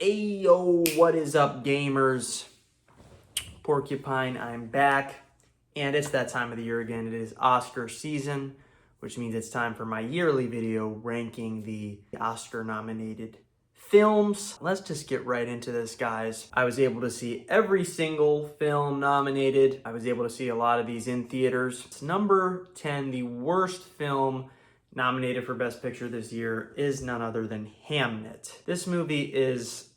Ayo, what is up, gamers? Porcupine, I'm back, and it's that time of the year again. It is Oscar season, which means it's time for my yearly video ranking the Oscar-nominated films. Let's just get right into this, guys. I was able to see every single film nominated. I was able to see a lot of these in theaters. It's number 10, the worst film nominated for Best Picture this year is none other than Hamnet. This movie is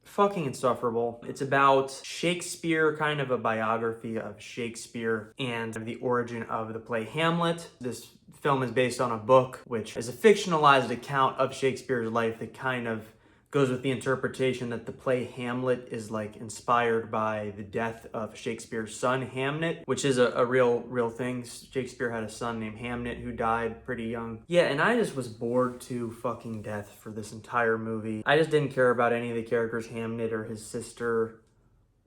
fucking insufferable. It's about Shakespeare, kind of a biography of Shakespeare and the origin of the play Hamlet. This film is based on a book, which is a fictionalized account of Shakespeare's life that kind of goes with the interpretation that the play Hamlet is like inspired by the death of Shakespeare's son Hamnet, which is a real thing. Shakespeare had a son named Hamnet who died pretty young. Yeah, and I just was bored to fucking death for this entire movie. I just didn't care about any of the characters, Hamnet or his sister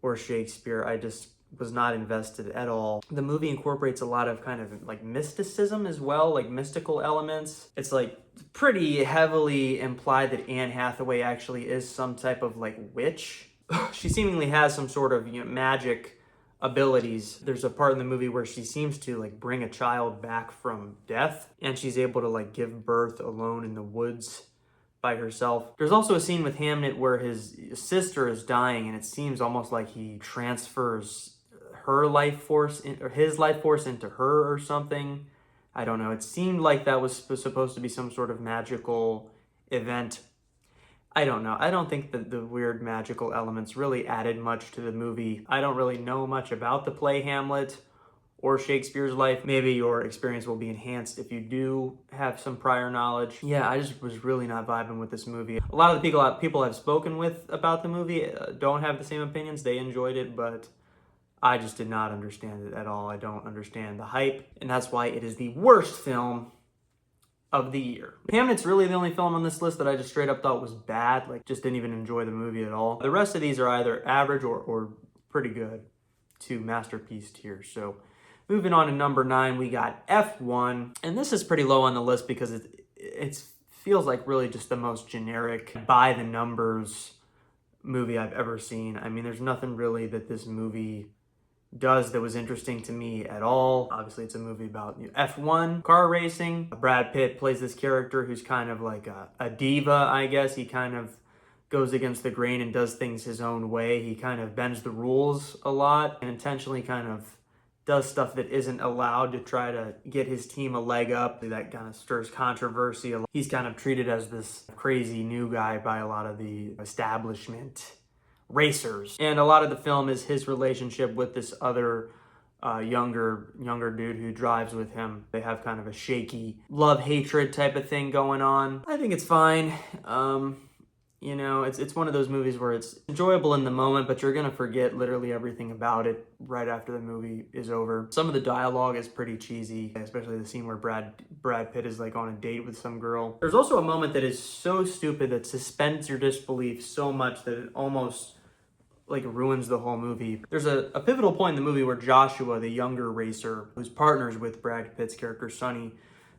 or Shakespeare. I just was not invested at all. The movie incorporates a lot of kind of like mysticism as well, like mystical elements. It's like pretty heavily implied that Anne Hathaway actually is some type of like witch. She seemingly has some sort of, magic abilities. There's a part in the movie where she seems to like bring a child back from death, and she's able to like give birth alone in the woods by herself. There's also a scene with Hamnet where his sister is dying, and it seems almost like he transfers her life force or his life force into her or something. I don't know. It seemed like that was supposed to be some sort of magical event. I don't know. I don't think that the weird magical elements really added much to the movie. I don't really know much about the play Hamlet or Shakespeare's life. Maybe your experience will be enhanced if you do have some prior knowledge. Yeah, I just was really not vibing with this movie. A lot of the people I've spoken with about the movie don't have the same opinions. They enjoyed it, but I just did not understand it at all. I don't understand the hype, and that's why it is the worst film of the year. Hamnet's really the only film on this list that I just straight up thought was bad, like just didn't even enjoy the movie at all. The rest of these are either average or pretty good to masterpiece tier. So moving on to number 9, we got F1, and this is pretty low on the list because it feels like really just the most generic, by the numbers movie I've ever seen. I mean, there's nothing really that this movie does that was interesting to me at all. Obviously, it's a movie about F1 car racing. Brad Pitt plays this character who's kind of like a diva, I guess. He kind of goes against the grain and does things his own way. He kind of bends the rules a lot and intentionally kind of does stuff that isn't allowed to try to get his team a leg up. That kind of stirs controversy. He's kind of treated as this crazy new guy by a lot of the establishment racers. And a lot of the film is his relationship with this other younger dude who drives with him. They have kind of a shaky love-hatred type of thing going on. I think it's fine. It's one of those movies where it's enjoyable in the moment, but you're gonna forget literally everything about it right after the movie is over. Some of the dialogue is pretty cheesy, especially the scene where Brad Pitt is like on a date with some girl. There's also a moment that is so stupid that suspends your disbelief so much that it almost like ruins the whole movie. There's a pivotal point in the movie where Joshua, the younger racer, who's partners with Brad Pitt's character Sonny,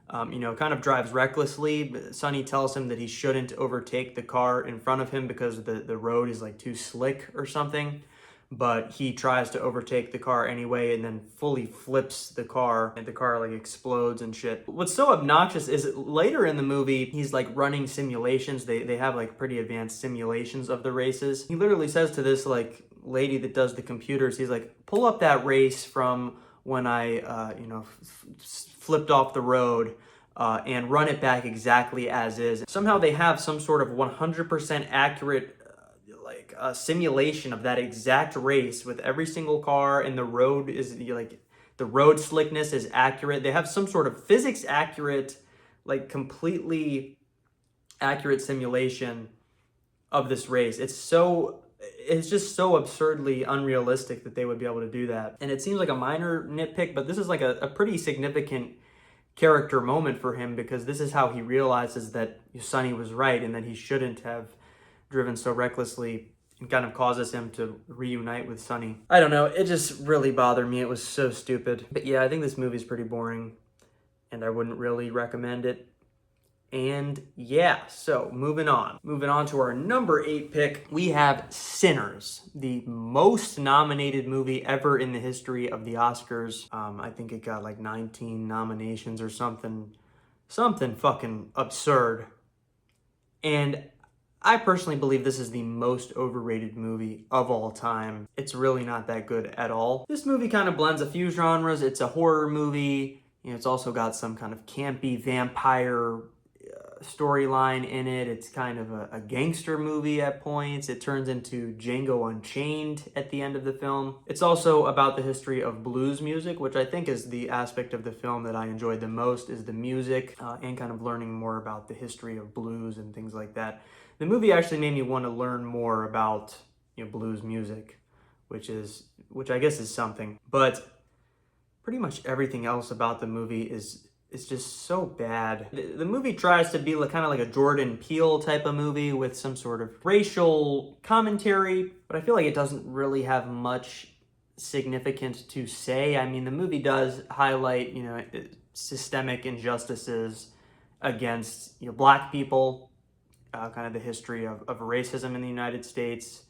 kind of drives recklessly. Sonny tells him that he shouldn't overtake the car in front of him because the road is like too slick or something. But he tries to overtake the car anyway and then fully flips the car, and the car like explodes and shit. What's so obnoxious is later in the movie, he's like running simulations. They have like pretty advanced simulations of the races. He literally says to this like lady that does the computers, he's like, pull up that race from when I, flipped off the road and run it back exactly as is. Somehow they have some sort of 100% accurate a simulation of that exact race with every single car, and the road is like the road slickness is accurate. They have some sort of physics accurate, like completely accurate simulation of this race. It's just so absurdly unrealistic that they would be able to do that. And it seems like a minor nitpick, but this is like a pretty significant character moment for him, because this is how he realizes that Sonny was right and that he shouldn't have driven so recklessly, and kind of causes him to reunite with Sonny. I don't know, it just really bothered me. It was so stupid. But yeah, I think this movie's pretty boring, and I wouldn't really recommend it. And yeah, so moving on. Moving on to our number 8 pick, we have Sinners, the most nominated movie ever in the history of the Oscars. I think it got like 19 nominations or something fucking absurd. And I personally believe this is the most overrated movie of all time. It's really not that good at all. This movie kind of blends a few genres. It's a horror movie. It's also got some kind of campy vampire storyline in it. It's kind of a gangster movie at points. It turns into Django Unchained at the end of the film. It's also about the history of blues music, which I think is the aspect of the film that I enjoyed the most, is the music and kind of learning more about the history of blues and things like that. The movie actually made me want to learn more about blues music, which I guess is something. But pretty much everything else about the movie is just so bad. The movie tries to be kind of like a Jordan Peele type of movie with some sort of racial commentary, but I feel like it doesn't really have much significant to say. I mean, the movie does highlight, systemic injustices against, Black people, kind of the history of racism in the United States.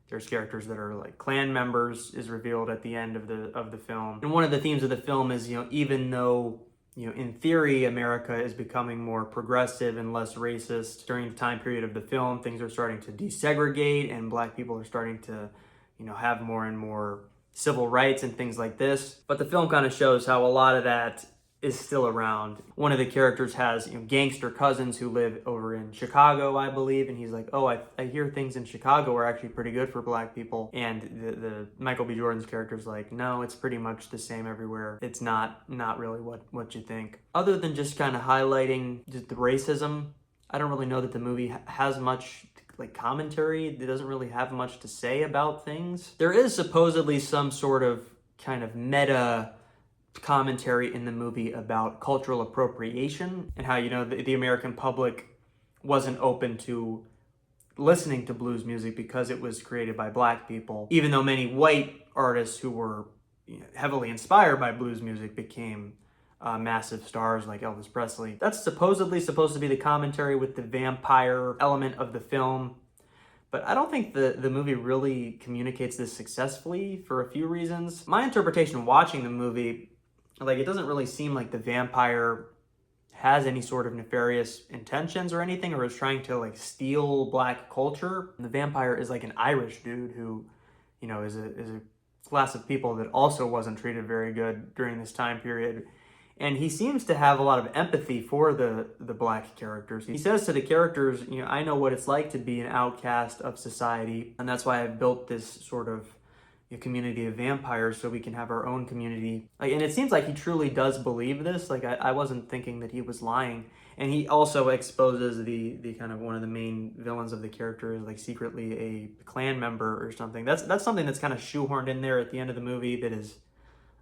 There's characters that are like Klan members is revealed at the end of the film. And one of the themes of the film is, even though in theory, America is becoming more progressive and less racist. During the time period of the film, things are starting to desegregate and Black people are starting to, have more and more civil rights and things like this. But the film kind of shows how a lot of that is still around. One of the characters has gangster cousins who live over in Chicago, I believe, and he's like, oh, I hear things in Chicago are actually pretty good for Black people. And the Michael B. Jordan's character's like, no, it's pretty much the same everywhere. It's not really what you think. Other than just kind of highlighting just the racism, I don't really know that the movie has much commentary. It doesn't really have much to say about things. There is supposedly some sort of kind of meta commentary in the movie about cultural appropriation and how the American public wasn't open to listening to blues music because it was created by Black people, even though many white artists who were heavily inspired by blues music became massive stars like Elvis Presley. That's supposedly supposed to be the commentary with the vampire element of the film, but I don't think the movie really communicates this successfully for a few reasons. My interpretation watching the movie, it doesn't really seem like the vampire has any sort of nefarious intentions or anything, or is trying to steal Black culture. The vampire is an Irish dude who, is a class of people that also wasn't treated very good during this time period. And he seems to have a lot of empathy for the Black characters. He says to the characters, I know what it's like to be an outcast of society, and that's why I built this sort of community of vampires so we can have our own community. And it seems like he truly does believe this. I wasn't thinking that he was lying. And he also exposes the kind of one of the main villains of the character is secretly a Klan member or something. That's something that's kind of shoehorned in there at the end of the movie that is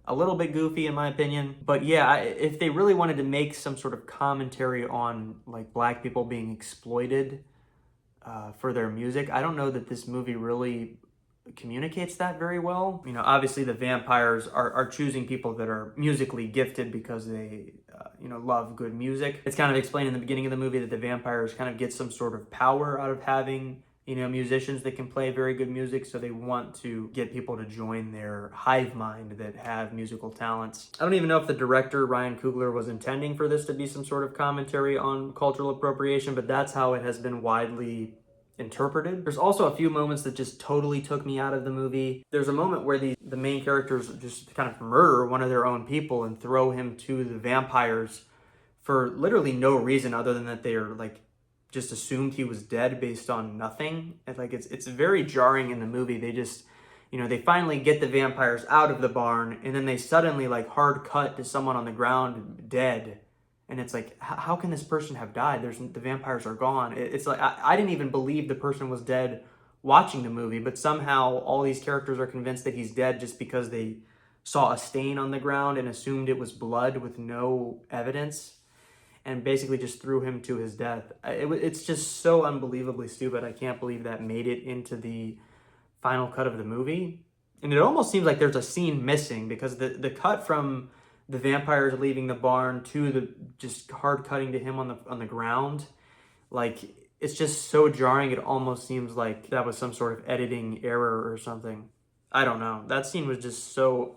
a little bit goofy in my opinion. But yeah, if they really wanted to make some sort of commentary on Black people being exploited for their music, I don't know that this movie really communicates that very well. Obviously the vampires are choosing people that are musically gifted because they love good music. It's kind of explained in the beginning of the movie that the vampires kind of get some sort of power out of having musicians that can play very good music, so they want to get people to join their hive mind that have musical talents. I don't even know if the director, Ryan Coogler, was intending for this to be some sort of commentary on cultural appropriation, but that's how it has been widely interpreted. There's also a few moments that just totally took me out of the movie. There's a moment where the main characters just kind of murder one of their own people and throw him to the vampires for literally no reason other than that they are just assumed he was dead based on nothing. And it's very jarring in the movie. They just they finally get the vampires out of the barn and then they suddenly hard cut to someone on the ground dead. And it's how can this person have died? The vampires are gone. It's I didn't even believe the person was dead watching the movie, but somehow all these characters are convinced that he's dead just because they saw a stain on the ground and assumed it was blood with no evidence and basically just threw him to his death. It's just so unbelievably stupid. I can't believe that made it into the final cut of the movie. And it almost seems like there's a scene missing because the cut from the vampires leaving the barn to the just hard cutting to him on the ground. Like, it's just so jarring. It almost seems like that was some sort of editing error or something. I don't know. That scene was just so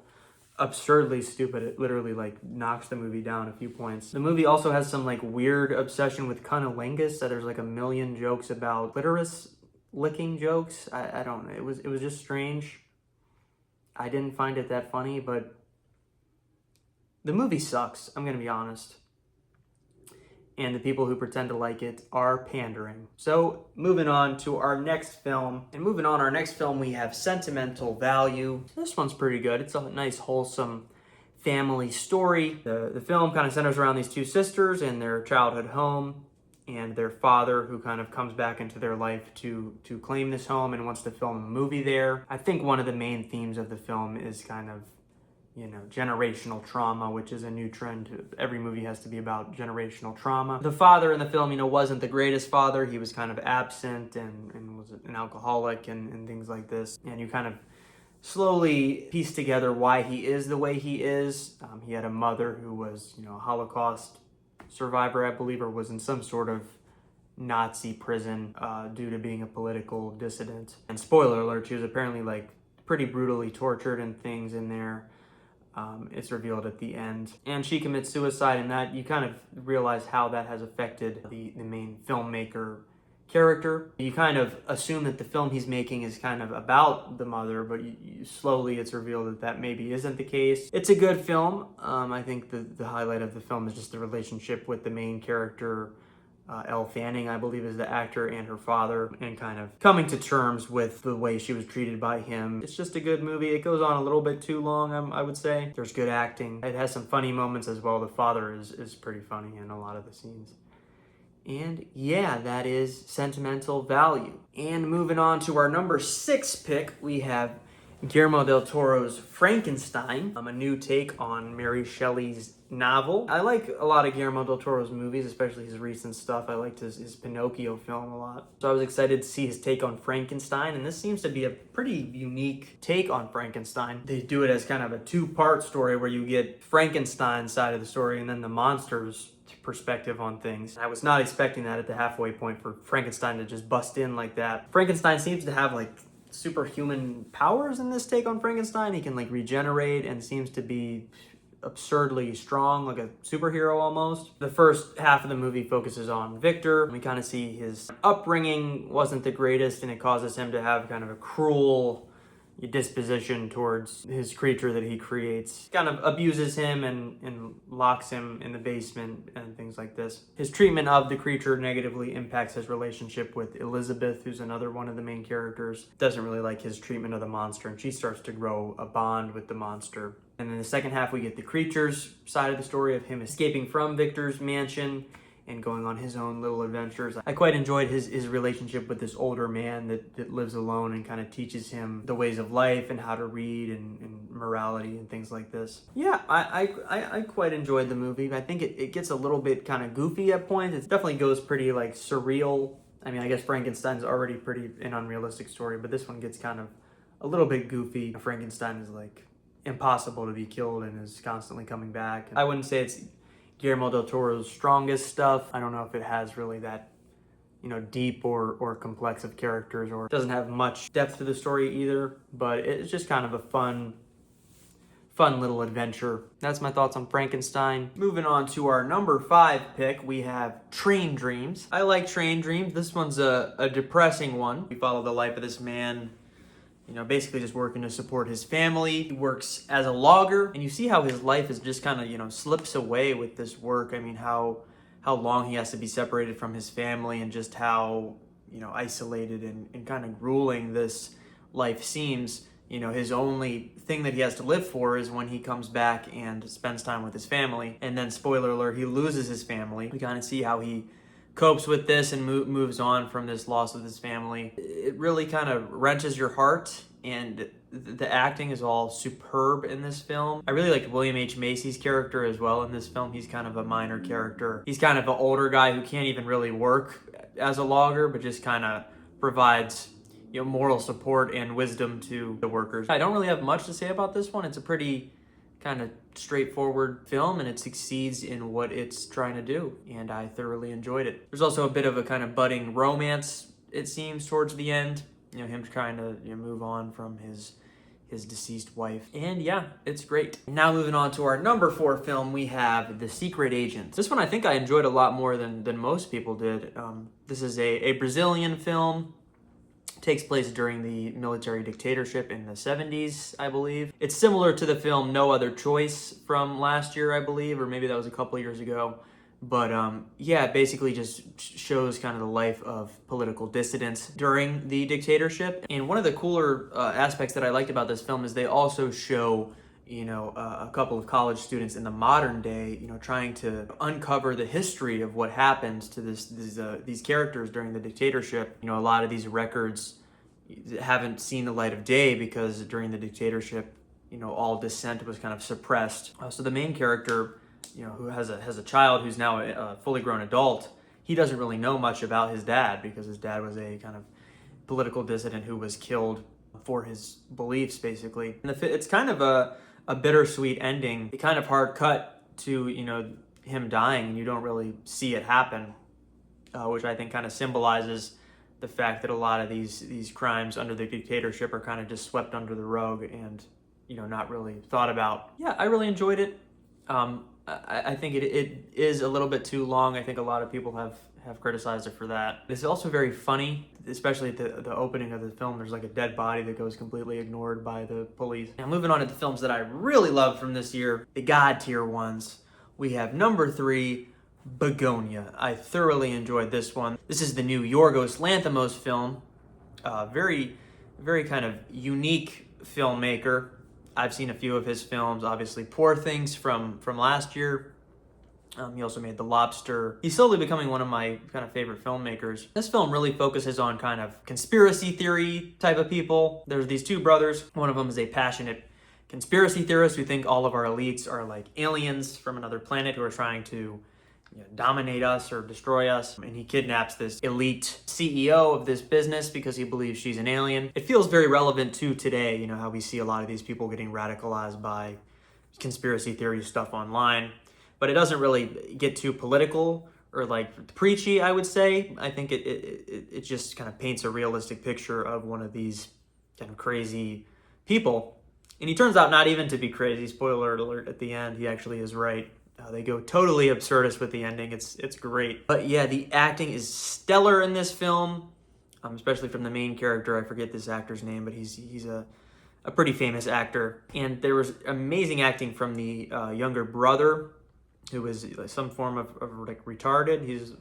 absurdly stupid. It literally like knocks the movie down a few points. The movie also has some like weird obsession with cunnilingus, that there's like a million jokes about clitoris licking jokes. I don't know. It was just strange. I didn't find it that funny, but the movie sucks. I'm gonna be honest. And the people who pretend to like it are pandering. So moving on to our next film. And moving on, our next film, we have Sentimental Value. This one's pretty good. It's a nice, wholesome family story. The film kind of centers around these two sisters and their childhood home and their father, who kind of comes back into their life to claim this home and wants to film a movie there. I think one of the main themes of the film is kind of, generational trauma, which is a new trend. Every movie has to be about generational trauma. The father in the film, wasn't the greatest father. He was kind of absent and was an alcoholic and things like this. And you kind of slowly piece together why he is the way he is. He had a mother who was, a Holocaust survivor, I believe, or was in some sort of Nazi prison due to being a political dissident. And spoiler alert, she was apparently like pretty brutally tortured and things in there. It's revealed at the end. And she commits suicide, and that you kind of realize how that has affected the main filmmaker character. You kind of assume that the film he's making is kind of about the mother, but slowly it's revealed that maybe isn't the case. It's a good film. I think the highlight of the film is just the relationship with the main character, Elle Fanning, I believe, is the actor, and her father, and kind of coming to terms with the way she was treated by him. It's just a good movie. It goes on a little bit too long, I would say. There's good acting. It has some funny moments as well. The father is pretty funny in a lot of the scenes. And yeah, that is Sentimental Value. And moving on to our number 6 pick, we have Guillermo del Toro's Frankenstein, a new take on Mary Shelley's novel. I like a lot of Guillermo del Toro's movies, especially his recent stuff. I liked his Pinocchio film a lot. So I was excited to see his take on Frankenstein, and this seems to be a pretty unique take on Frankenstein. They do it as kind of a 2-part story where you get Frankenstein's side of the story and then the monster's perspective on things. I was not expecting that at the halfway point for Frankenstein to just bust in like that. Frankenstein seems to have like superhuman powers in this take on Frankenstein. He can like regenerate and seems to be absurdly strong, like a superhero almost. The first half of the movie focuses on Victor. We kind of see his upbringing wasn't the greatest, and it causes him to have kind of a cruel disposition towards his creature that he creates. Kind of abuses him and locks him in the basement and things like this. His treatment of the creature negatively impacts his relationship with Elizabeth, who's another one of the main characters. Doesn't really like his treatment of the monster, and she starts to grow a bond with the monster. And in the second half, we get the creature's side of the story of him escaping from Victor's mansion and going on his own little adventures. I quite enjoyed his relationship with this older man that lives alone and kind of teaches him the ways of life and how to read and morality and things like this. Yeah, I quite enjoyed the movie. I think it gets a little bit kind of goofy at points. It definitely goes pretty like surreal. I mean, I guess Frankenstein's already pretty an unrealistic story, but this one gets kind of a little bit goofy. Frankenstein is like impossible to be killed and is constantly coming back. I wouldn't say it's Guillermo del Toro's strongest stuff. I don't know if it has really that, deep or complex of characters, or doesn't have much depth to the story either, but it's just kind of a fun little adventure. That's my thoughts on Frankenstein. Moving on to our number 5 pick, we have Train Dreams. I like Train Dreams. This one's a depressing one. We follow the life of this man, basically just working to support his family. He works as a logger, and you see how his life is just kind of, slips away with this work. I mean, how long he has to be separated from his family, and just how, isolated and kind of grueling this life seems. His only thing that he has to live for is when he comes back and spends time with his family. And then, spoiler alert, he loses his family. We kind of see how he copes with this and moves on from this loss of his family. It really kind of wrenches your heart, and the acting is all superb in this film. I really liked William H. Macy's character as well in this film. He's kind of a minor character. He's kind of an older guy who can't even really work as a logger, but just kind of provides moral support and wisdom to the workers. I don't really have much to say about this one. It's a pretty kind of straightforward film, and it succeeds in what it's trying to do, and I thoroughly enjoyed it. There's also a bit of a kind of budding romance, it seems, towards the end. You know, him trying to move on from his deceased wife. And yeah, it's great. Now moving on to our number 4 film, we have The Secret Agent. This one I think I enjoyed a lot more than most people did. This is a Brazilian film. It takes place during the military dictatorship in the 70s, I believe. It's similar to the film No Other Choice from last year, I believe, or maybe that was a couple years ago. But yeah, it basically just shows kind of the life of political dissidents during the dictatorship. And one of the cooler aspects that I liked about this film is they also show, a couple of college students in the modern day, trying to uncover the history of what happened to these characters during the dictatorship. A lot of these records haven't seen the light of day because during the dictatorship, all dissent was kind of suppressed. So the main character, who has a child who's now a fully grown adult, he doesn't really know much about his dad because his dad was a kind of political dissident who was killed for his beliefs, basically. And it's kind of a bittersweet ending. It kind of hard cut to, him dying, and you don't really see it happen, which I think kind of symbolizes the fact that a lot of these crimes under the dictatorship are kind of just swept under the rug and, not really thought about. Yeah, I really enjoyed it. I think it is a little bit too long. I think a lot of people have criticized it for that. It's also very funny, especially at the opening of the film. There's like a dead body that goes completely ignored by the police. Now moving on to the films that I really loved from this year, the God tier ones. We have number 3, Begonia. I thoroughly enjoyed this one. This is the new Yorgos Lanthimos film. Very, very kind of unique filmmaker. I've seen a few of his films, obviously Poor Things from last year. He also made The Lobster. He's slowly becoming one of my kind of favorite filmmakers. This film really focuses on kind of conspiracy theory type of people. There's these 2 brothers. One of them is a passionate conspiracy theorist who think all of our elites are like aliens from another planet who are trying to dominate us or destroy us. And he kidnaps this elite CEO of this business because he believes she's an alien. It feels very relevant to today, how we see a lot of these people getting radicalized by conspiracy theory stuff online. But it doesn't really get too political or like preachy, I would say. I think it just kind of paints a realistic picture of one of these kind of crazy people. And he turns out not even to be crazy. Spoiler alert, at the end, he actually is right. They go totally absurdist with the ending. It's great. But yeah, the acting is stellar in this film, especially from the main character. I forget this actor's name, but he's a pretty famous actor. And there was amazing acting from the younger brother, who is some form of like retarded. He's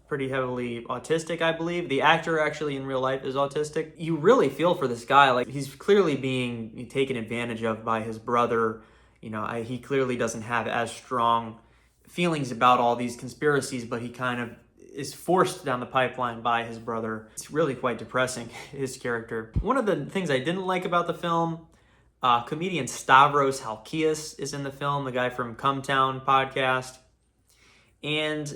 pretty heavily autistic, I believe. The actor actually in real life is autistic. You really feel for this guy. Like, he's clearly being taken advantage of by his brother. He clearly doesn't have as strong feelings about all these conspiracies, but he kind of is forced down the pipeline by his brother. It's really quite depressing, his character. One of the things I didn't like about the film, comedian Stavros Halkias is in the film, the guy from Cumtown podcast. And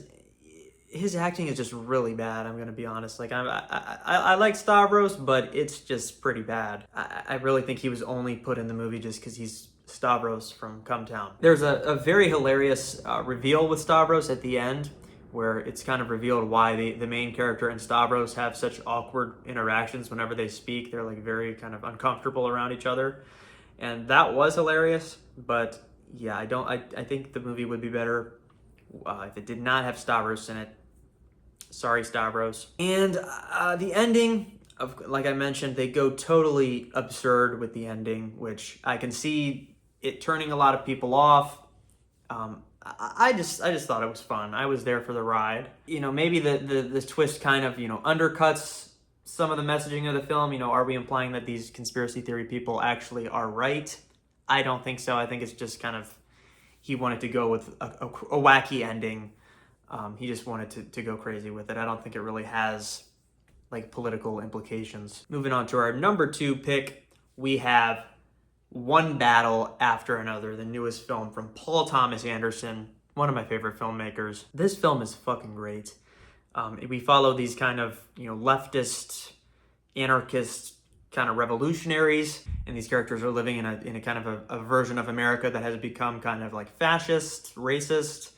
his acting is just really bad, I'm going to be honest. Like, I like Stavros, but it's just pretty bad. I really think he was only put in the movie just because he's Stavros from Cumtown. There's a very hilarious reveal with Stavros at the end, where it's kind of revealed why the main character and Stavros have such awkward interactions whenever they speak. They're like very kind of uncomfortable around each other. And that was hilarious, but yeah, I think the movie would be better if it did not have Stavros in it. Sorry, Stavros. And the ending, like I mentioned, they go totally absurd with the ending, which I can see it turning a lot of people off. I just thought it was fun. I was there for the ride. Maybe the twist kind of, undercuts some of the messaging of the film. Are we implying that these conspiracy theory people actually are right? I don't think so. I think it's just kind of, he wanted to go with a wacky ending. He just wanted to go crazy with it. I don't think it really has like political implications. Moving on to our number 2 pick, we have One Battle After Another, the newest film from Paul Thomas Anderson, one of my favorite filmmakers. This film is fucking great. We follow these kind of, leftist, anarchist kind of revolutionaries, and these characters are living in a kind of a version of America that has become kind of like fascist, racist,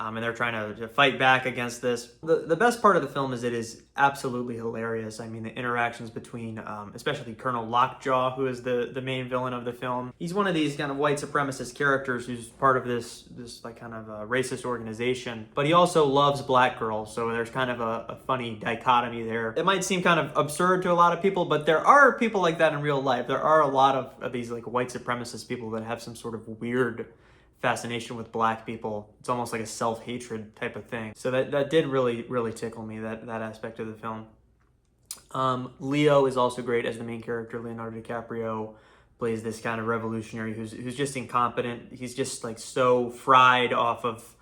and they're trying to fight back against this. The best part of the film is it is absolutely hilarious. I mean, the interactions between, especially Colonel Lockjaw, who is the main villain of the film. He's one of these kind of white supremacist characters who's part of this like kind of a racist organization, but he also loves black girls, so there's kind of a funny dichotomy there. It might seem kind of absurd to a lot of people, but there are people like that in real life. There are a lot of these like white supremacist people that have some sort of weird fascination with black people. It's almost like a self-hatred type of thing. So that did really tickle me, that aspect of the film. Leo is also great as the main character. Leonardo DiCaprio plays this kind of revolutionary who's just incompetent. He's just like so fried off of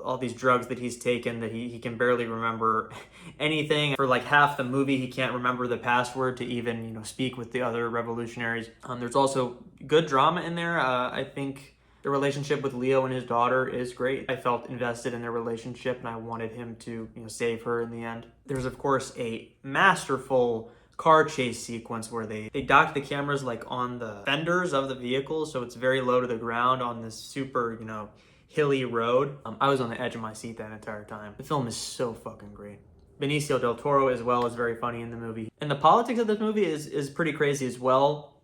all these drugs that he's taken that he can barely remember anything. For like half the movie, he can't remember the password to even, you know, speak with the other revolutionaries. There's also good drama in there. I think the relationship with Leo and his daughter is great. I felt invested in their relationship and I wanted him to, you know, save her in the end. There's of course a masterful car chase sequence where they dock the cameras like on the fenders of the vehicle, so it's very low to the ground on this super, you know, hilly road. I was on the edge of my seat that entire time. The film is so fucking great. Benicio del Toro as well is very funny in the movie. And the politics of this movie is pretty crazy as well.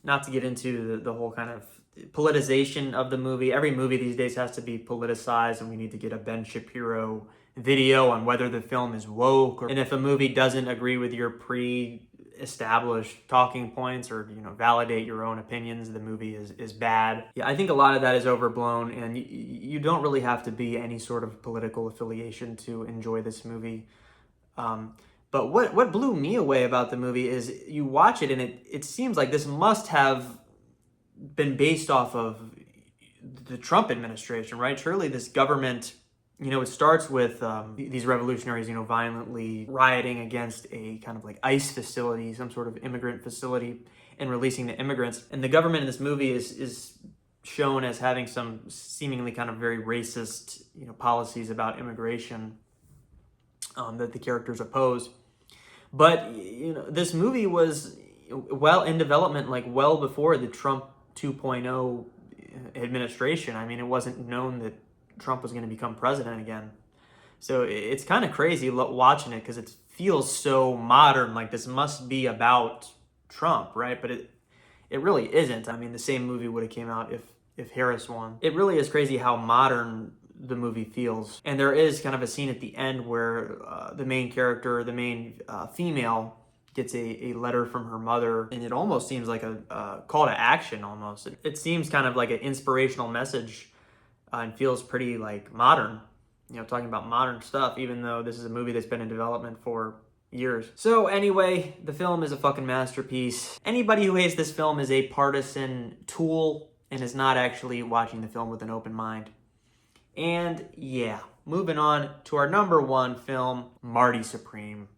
Not to get into the whole kind of politicization of the movie. Every movie these days has to be politicized, and we need to get a Ben Shapiro video on whether the film is woke, and if a movie doesn't agree with your pre-established talking points or, you know, validate your own opinions, the movie is bad. Yeah, I think a lot of that is overblown, and you don't really have to be any sort of political affiliation to enjoy this movie. But what blew me away about the movie is you watch it and it seems like this must have been based off of the Trump administration, right? Surely this government, you know, it starts with these revolutionaries, you know, violently rioting against a kind of like ICE facility, some sort of immigrant facility, and releasing the immigrants. And the government in this movie is shown as having some seemingly kind of very racist, you know, policies about immigration that the characters oppose. But, you know, this movie was well in development, like well before the Trump 2.0 administration. I mean, it wasn't known that Trump was going to become president again. So it's kind of crazy watching it because it feels so modern, like this must be about Trump, right? But it really isn't. I mean, the same movie would have came out if Harris won. It really is crazy how modern the movie feels. And there is kind of a scene at the end where the main character, the main female, gets a letter from her mother, and it almost seems like a call to action almost. It seems kind of like an inspirational message and feels pretty like modern, you know, talking about modern stuff, even though this is a movie that's been in development for years. So anyway, the film is a fucking masterpiece. Anybody who hates this film is a partisan tool and is not actually watching the film with an open mind. And yeah, moving on to our number one film, Marty Supreme,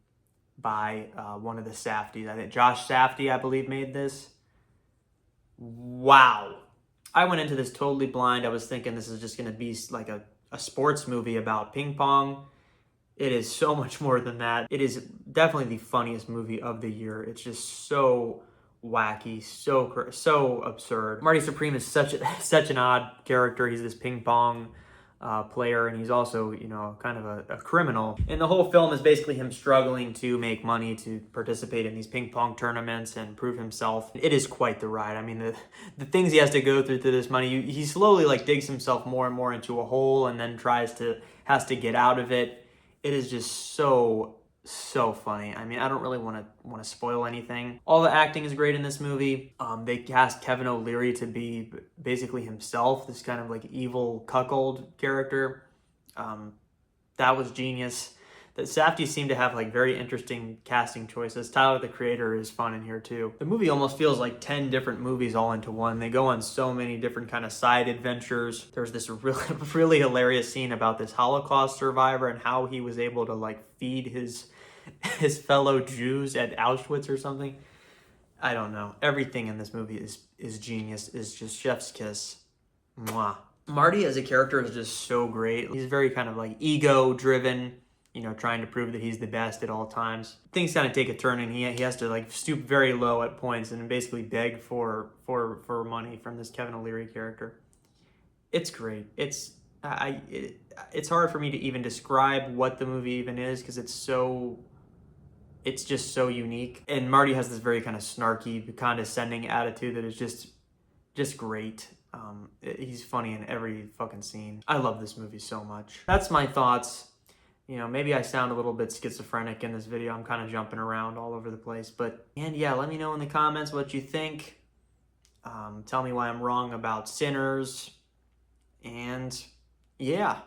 by one of the Safdies. I think Josh Safdie, I believe, made this. Wow. I went into this totally blind. I was thinking this is just going to be like a sports movie about ping pong. It is so much more than that. It is definitely the funniest movie of the year. It's just so wacky, so absurd. Marty Supreme is such an odd character. He's this ping pong player, and he's also, you know, kind of a criminal. And the whole film is basically him struggling to make money to participate in these ping pong tournaments and prove himself. It is quite the ride. I mean, the things he has to go through this money, he slowly like digs himself more and more into a hole and then has to get out of it. It is just so funny. I mean, I don't really want to spoil anything. All the acting is great in this movie. They cast Kevin O'Leary to be basically himself, this kind of like evil cuckold character. That was genius. The Safdies seem to have like very interesting casting choices. Tyler, the Creator, is fun in here too. The movie almost feels like 10 different movies all into one. They go on so many different kind of side adventures. There's this really hilarious scene about this Holocaust survivor and how he was able to like feed his fellow Jews at Auschwitz or something. I don't know. Everything in this movie is genius. Is just chef's kiss. Mwah. Marty as a character is just so great. He's very kind of like ego driven. trying to prove that he's the best at all times. Things kind of take a turn, and he has to like stoop very low at points and basically beg for money from this Kevin O'Leary character. It's great. It's hard for me to even describe what the movie even is, because it's just so unique. And Marty has this very kind of snarky, condescending attitude that is just great. He's funny in every fucking scene. I love this movie so much. That's my thoughts. Maybe I sound a little bit schizophrenic in this video. I'm kind of jumping around all over the place. And yeah, let me know in the comments what you think. Tell me why I'm wrong about Sinners. And yeah.